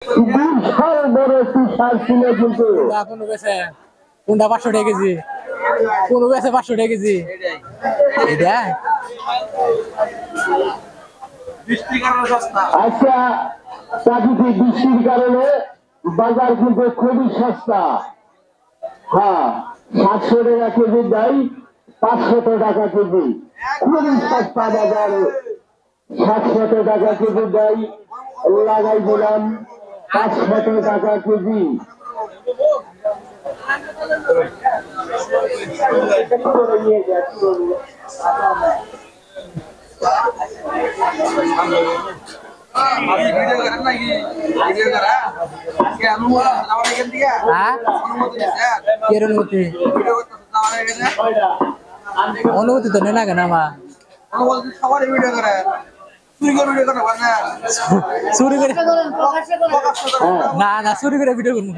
বিশাল বড় একটি সার ছিল কিন্তু কোনো বেছে কোনটা 500 টাকা কেজি, কোনো বেছে 500 টাকা কেজি। এটা আচ্ছা, প্রাকৃতিক বৃষ্টির কারণে বাজার কিন্তু খুবই সস্তা। হ্যাঁ, 700 টাকা কেজি দেয়, 500 টাকা কেজি, খুবই সস্তা বাজার। 700 টাকা কেজি দেয়, লাগাই দিলাম 500 টাকা কেজি। অনুমতি তো নেই না কেন আমার চুরি করে না চুরি করে ভিডিও করবো।